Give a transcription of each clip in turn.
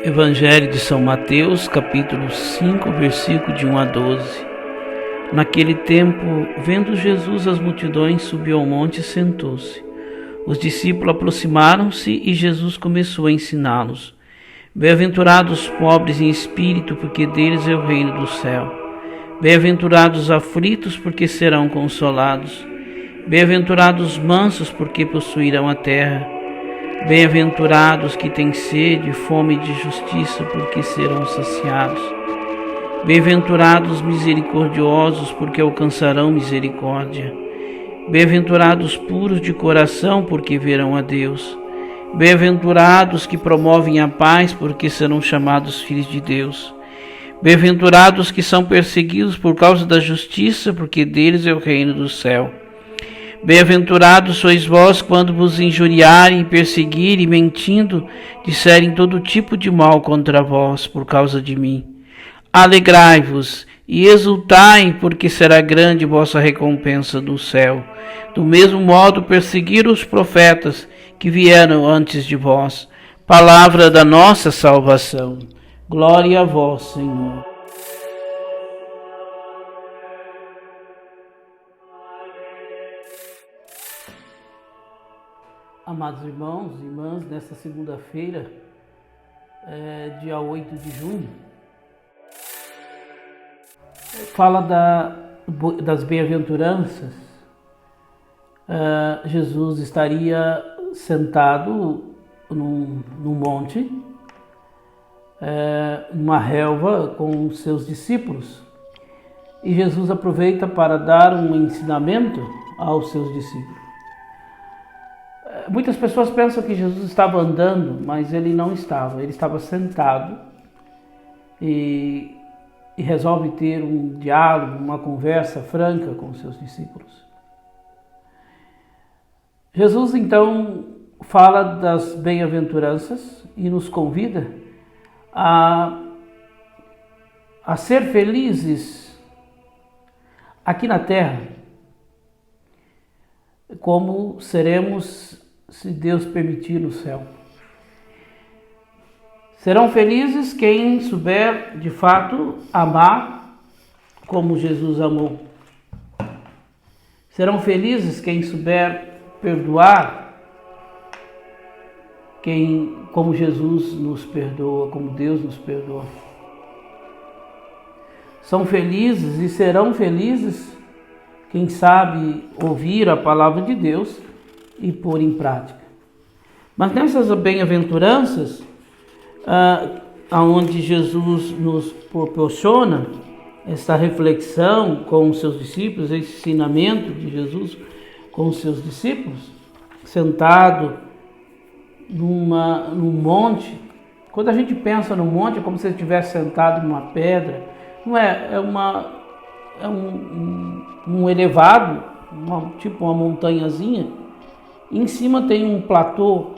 Evangelho de São Mateus, capítulo 5, versículo de 1 a 12. Naquele tempo, vendo Jesus as multidões, subiu ao monte e sentou-se. Os discípulos aproximaram-se e Jesus começou a ensiná-los. Bem-aventurados os pobres em espírito, porque deles é o reino do céu. Bem-aventurados os aflitos, porque serão consolados. Bem-aventurados os mansos, porque possuirão a terra. Bem-aventurados que têm sede e fome de justiça, porque serão saciados. Bem-aventurados os misericordiosos, porque alcançarão misericórdia. Bem-aventurados os puros de coração, porque verão a Deus. Bem-aventurados que promovem a paz, porque serão chamados filhos de Deus. Bem-aventurados que são perseguidos por causa da justiça, porque deles é o reino do céu. Bem-aventurados sois vós quando vos injuriarem, perseguirem, mentindo, disserem todo tipo de mal contra vós por causa de mim. Alegrai-vos e exultai, porque será grande vossa recompensa do céu. Do mesmo modo perseguiram os profetas que vieram antes de vós. Palavra da nossa salvação. Glória a vós, Senhor. Amados irmãos e irmãs, nesta segunda-feira, dia 8 de junho, fala das bem-aventuranças. Jesus estaria sentado num monte, numa relva com os seus discípulos, e Jesus aproveita para dar um ensinamento aos seus discípulos. Muitas pessoas pensam que Jesus estava andando, mas ele não estava. Ele estava sentado e resolve ter um diálogo, uma conversa franca com os seus discípulos. Jesus, então, fala das bem-aventuranças e nos convida a ser felizes aqui na terra, como seremos, se Deus permitir, no céu. Serão felizes quem souber, de fato, amar como Jesus amou. Serão felizes quem souber perdoar, como Jesus nos perdoa, como Deus nos perdoa. São felizes e serão felizes quem sabe ouvir a palavra de Deus e pôr em prática. Mas nessas bem-aventuranças, onde Jesus nos proporciona essa reflexão com os seus discípulos, esse ensinamento de Jesus com os seus discípulos, sentado num monte. Quando a gente pensa no monte, é como se ele estivesse sentado numa pedra. Não é? É um elevado, tipo uma montanhazinha. Em cima tem um platô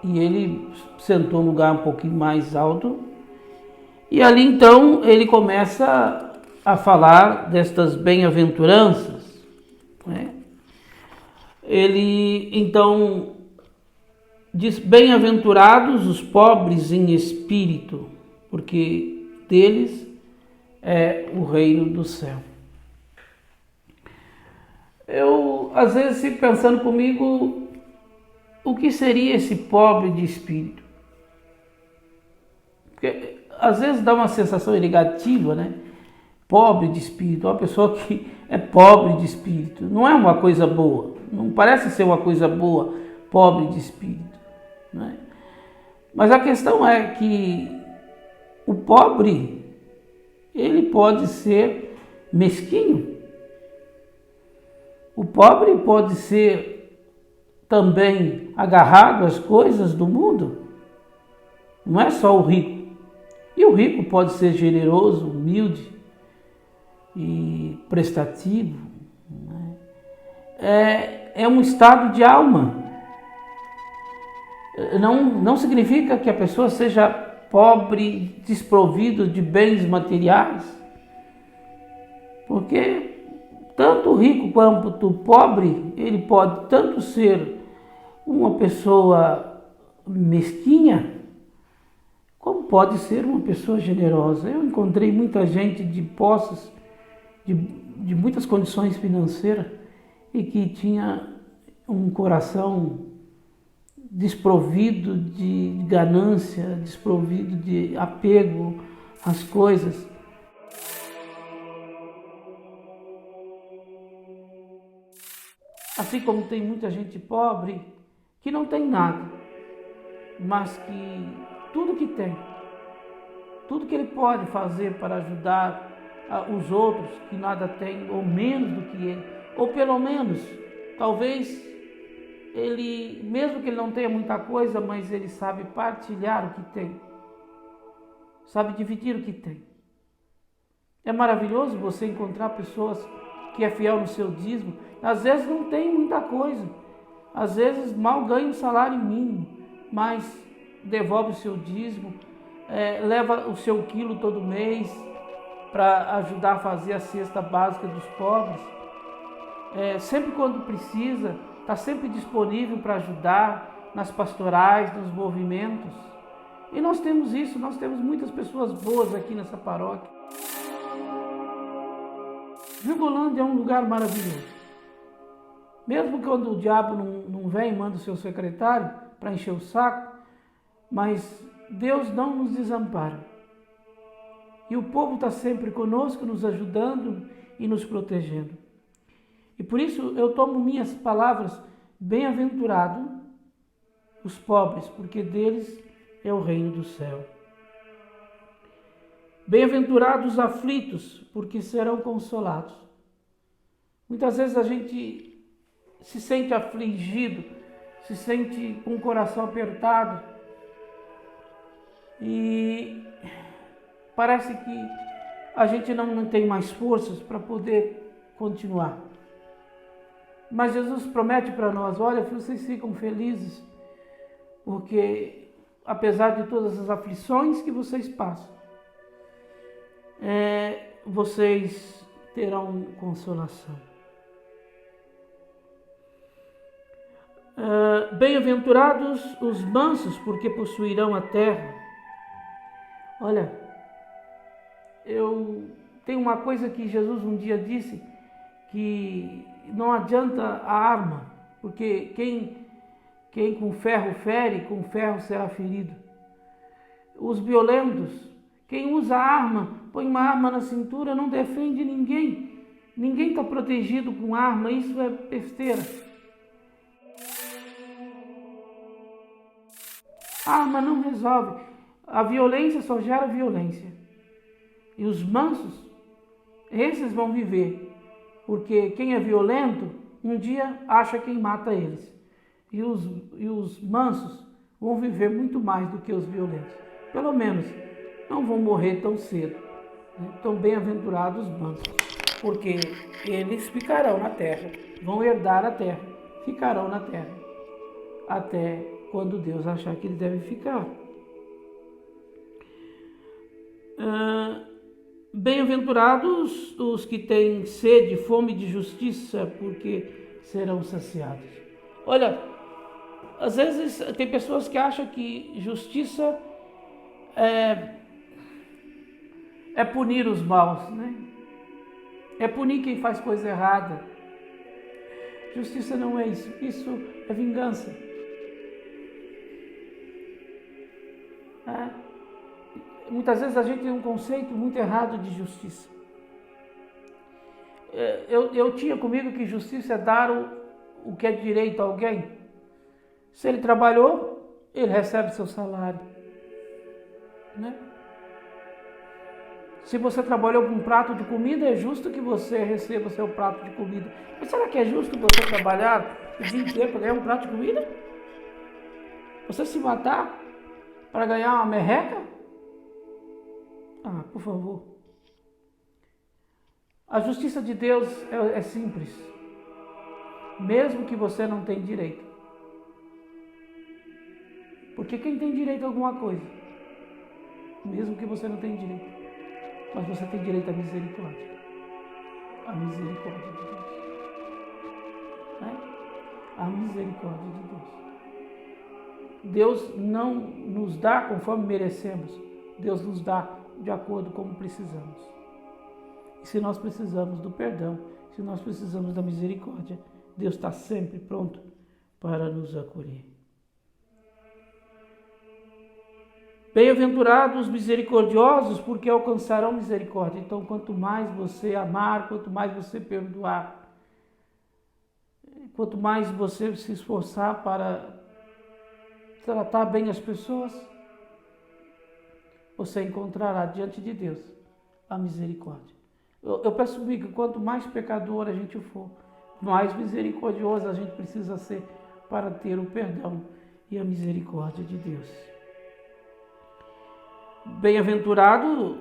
e ele sentou num lugar um pouquinho mais alto. E ali então ele começa a falar destas bem-aventuranças, né? Ele então diz: bem-aventurados os pobres em espírito, porque deles é o reino do céu. Eu, às vezes, fico pensando comigo, o que seria esse pobre de espírito? Porque, às vezes, dá uma sensação negativa, né? Pobre de espírito, uma pessoa que é pobre de espírito. Não é uma coisa boa, não parece ser uma coisa boa, pobre de espírito, né? Mas a questão é que o pobre, ele pode ser mesquinho. O pobre pode ser também agarrado às coisas do mundo. Não é só o rico. E o rico pode ser generoso, humilde e prestativo, né? É um estado de alma. Não significa que a pessoa seja pobre, desprovido de bens materiais. Porque tanto o rico quanto o pobre, ele pode tanto ser uma pessoa mesquinha, Como pode ser uma pessoa generosa? Eu encontrei muita gente de posses, de muitas condições financeiras e que tinha um coração desprovido de ganância, desprovido de apego às coisas. Assim como tem muita gente pobre que não tem nada, mas que tudo que tem, tudo que ele pode fazer para ajudar os outros que nada têm ou menos do que ele, ou pelo menos, talvez ele, mesmo que ele não tenha muita coisa, mas ele sabe partilhar o que tem, sabe dividir o que tem. É maravilhoso você encontrar pessoas que é fiel no seu dízimo. Às vezes não tem muita coisa, às vezes mal ganha um salário mínimo, mas devolve o seu dízimo, leva o seu quilo todo mês para ajudar a fazer a cesta básica dos pobres. Sempre quando precisa, está sempre disponível para ajudar nas pastorais, nos movimentos. E nós temos isso, nós temos muitas pessoas boas aqui nessa paróquia. Virgolândia é um lugar maravilhoso. Mesmo quando o diabo não vem e manda o seu secretário para encher o saco, mas Deus não nos desampara. E o povo está sempre conosco, nos ajudando e nos protegendo. E por isso eu tomo minhas palavras: bem-aventurado os pobres, porque deles é o reino do céu. Bem-aventurados os aflitos, porque serão consolados. Muitas vezes a gente se sente afligido, se sente com o coração apertado e parece que a gente não tem mais forças para poder continuar. Mas Jesus promete para nós: olha, vocês ficam felizes, porque apesar de todas as aflições que vocês passam, vocês terão consolação. Bem-aventurados os mansos, porque possuirão a terra. Olha, eu tenho uma coisa que Jesus um dia disse, que não adianta a arma, porque quem com ferro fere, com ferro será ferido. Os violentos, quem usa arma, põe uma arma na cintura, não defende ninguém. Ninguém está protegido com arma, isso é besteira. A arma não resolve. A violência só gera violência. E os mansos, esses vão viver. Porque quem é violento, um dia acha quem mata eles. E os mansos vão viver muito mais do que os violentos. Pelo menos não vão morrer tão cedo. Então, bem-aventurados os mansos, porque eles ficarão na terra, vão herdar a terra, ficarão na terra, até quando Deus achar que ele deve ficar. Bem-aventurados os que têm sede, fome de justiça, porque serão saciados. Olha, às vezes tem pessoas que acham que justiça é punir os maus, né? É punir quem faz coisa errada. Justiça não é isso, isso é vingança. Muitas vezes a gente tem um conceito muito errado de justiça. Eu tinha comigo que justiça é dar o que é direito a alguém. Se ele trabalhou, ele recebe seu salário, né? Se você trabalhou com um prato de comida, é justo que você receba seu prato de comida. Mas será que é justo você trabalhar o dia inteiro para ganhar um prato de comida? Você se matar para ganhar uma merreca? Por favor. A justiça de Deus é simples. Mesmo que você não tenha direito. Porque quem tem direito a alguma coisa? Mesmo que você não tenha direito. Mas você tem direito à misericórdia. A misericórdia de Deus. A misericórdia de Deus. Deus não nos dá conforme merecemos, Deus nos dá de acordo com como precisamos. E se nós precisamos do perdão, se nós precisamos da misericórdia, Deus está sempre pronto para nos acolher. Bem-aventurados os misericordiosos, porque alcançarão misericórdia. Então, quanto mais você amar, quanto mais você perdoar, quanto mais você se esforçar para tratar bem as pessoas, você encontrará diante de Deus a misericórdia. Eu peço que quanto mais pecador a gente for, mais misericordioso a gente precisa ser para ter o perdão e a misericórdia de Deus. Bem-aventurados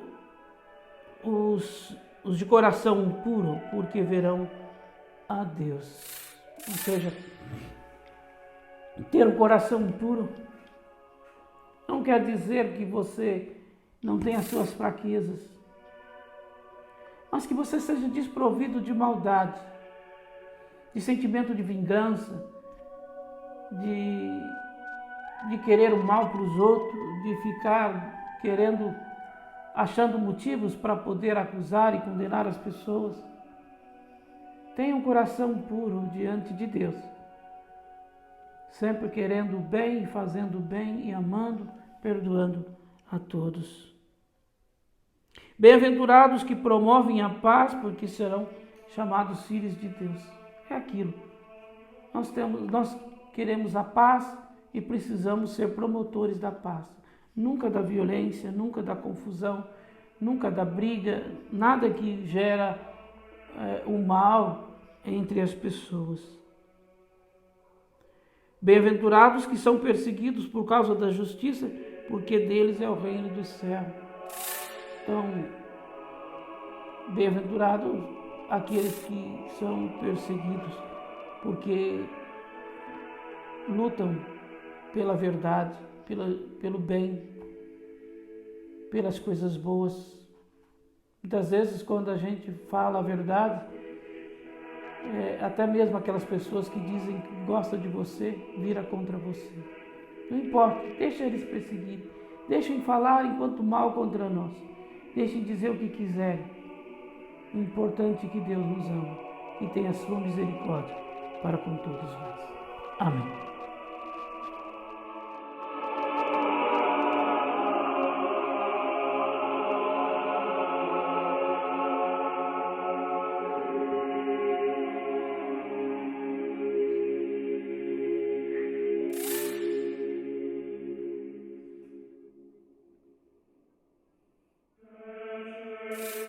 os de coração puro, porque verão a Deus. Ou seja, ter um coração puro não quer dizer que você não tenha suas fraquezas, mas que você seja desprovido de maldade, de sentimento de vingança, de querer o mal para os outros, de ficar achando motivos para poder acusar e condenar as pessoas. Tenha um coração puro diante de Deus, sempre querendo o bem, fazendo o bem e amando, perdoando a todos. Bem-aventurados que promovem a paz, porque serão chamados filhos de Deus. É aquilo. Nós queremos a paz e precisamos ser promotores da paz. Nunca da violência, nunca da confusão, nunca da briga, nada que gera o mal entre as pessoas. Bem-aventurados que são perseguidos por causa da justiça, porque deles é o reino do céu. Então, bem-aventurados aqueles que são perseguidos, porque lutam pela verdade, pelo bem, pelas coisas boas. Muitas vezes, quando a gente fala a verdade, até mesmo aquelas pessoas que dizem que gostam de você, vira contra você. Não importa, deixa eles perseguirem, deixem falar enquanto mal contra nós, deixem dizer o que quiserem. O importante é que Deus nos ama e tem a sua misericórdia para com todos nós. Amém.